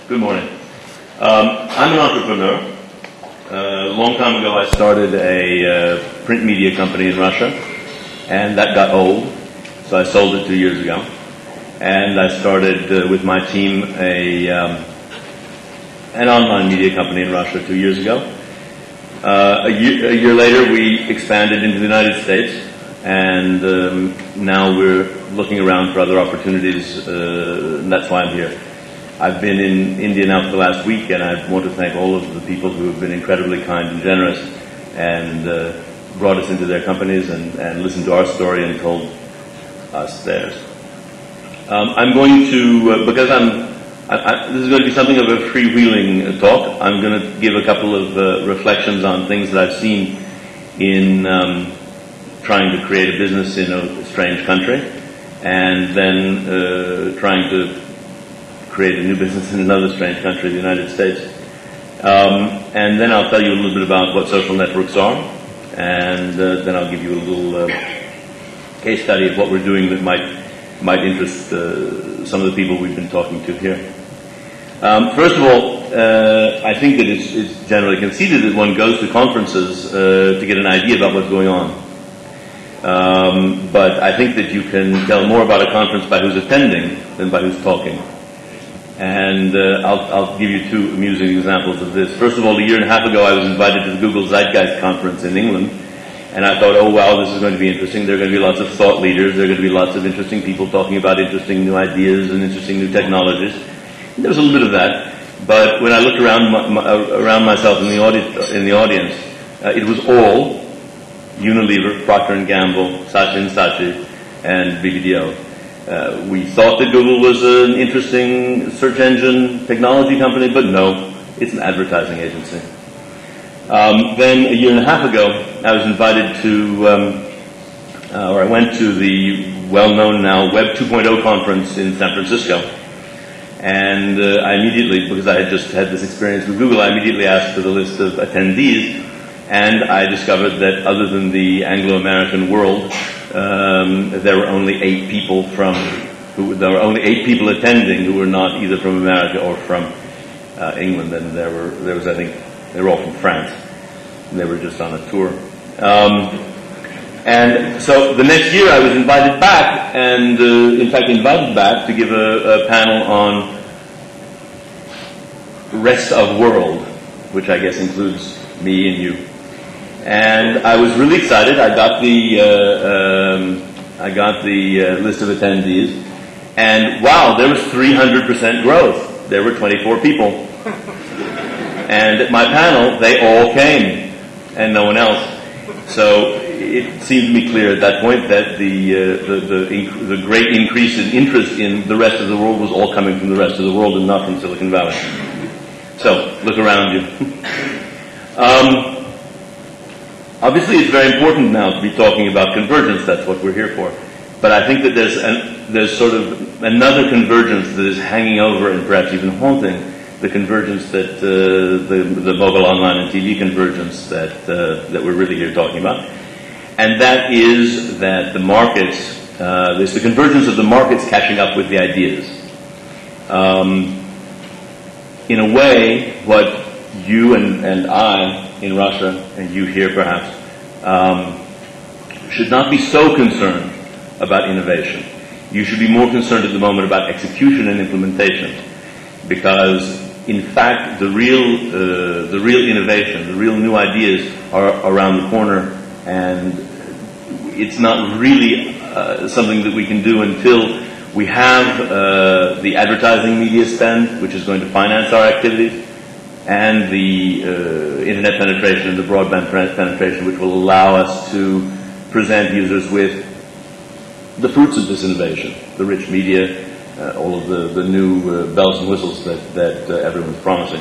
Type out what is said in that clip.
Good morning. I'm an entrepreneur. A long time ago I started a print media company in Russia, and that got old, so I sold it 2 years ago. And I started with my team an online media company in Russia 2 years ago. A year later we expanded into the United States, and now we're looking around for other opportunities, and that's why I'm here. I've been in India now for the last week, and I want to thank all of the people who have been incredibly kind and generous and brought us into their companies and listened to our story and told us theirs. I'm going to, because this is going to be something of a freewheeling talk, I'm going to give a couple of reflections on things that I've seen in trying to create a business in a strange country, and then trying to create a new business in another strange country, the United States. And then I'll tell you a little bit about what social networks are, and then I'll give you a little case study of what we're doing that might interest some of the people we've been talking to here. First of all, I think that it's generally conceded that one goes to conferences to get an idea about what's going on. But I think that you can tell more about a conference by who's attending than by who's talking. And I'll give you two amusing examples of this. First of all, a year and a half ago I was invited to the Google Zeitgeist conference in England, and I thought, oh wow, this is going to be interesting. There are going to be lots of thought leaders, there are going to be lots of interesting people talking about interesting new ideas and interesting new technologies. And there was a little bit of that, but when I looked around myself in the audience, it was all Unilever, Procter & Gamble, Saatchi & and BBDO. We thought that Google was an interesting search engine technology company, but no, it's an advertising agency. Then a year and a half ago, I was invited to, or I went to the well-known now Web 2.0 conference in San Francisco. And I immediately, because I had just had this experience with Google, I immediately asked for the list of attendees, and I discovered that other than the Anglo-American world, there were only 8 people attending who were not either from America or from England, and there was I think they were all from France, and they were just on a tour. And so the next year I was invited back, and in fact invited back to give a panel on rest of world, which I guess includes me and you. And I was really excited. I got the list of attendees, and wow, there was 300% growth. There were 24 people, and at my panel they all came, and no one else. So it seemed to me clear at that point that the great increase in interest in the rest of the world was all coming from the rest of the world and not from Silicon Valley. So look around you. Obviously, it's very important now to be talking about convergence. That's what we're here for. But I think that there's sort of another convergence that is hanging over and perhaps even haunting the convergence that the mobile, online, and TV convergence that we're really here talking about, and that is that the markets, there's the convergence of the markets catching up with the ideas. In a way, what you and I in Russia, and you here perhaps, should not be so concerned about innovation. You should be more concerned at the moment about execution and implementation, because in fact the real innovation, the real new ideas are around the corner, and it's not really something that we can do until we have the advertising media spend, which is going to finance our activities, and the internet penetration and the broadband penetration, which will allow us to present users with the fruits of this innovation, the rich media, all of the new bells and whistles that everyone's promising.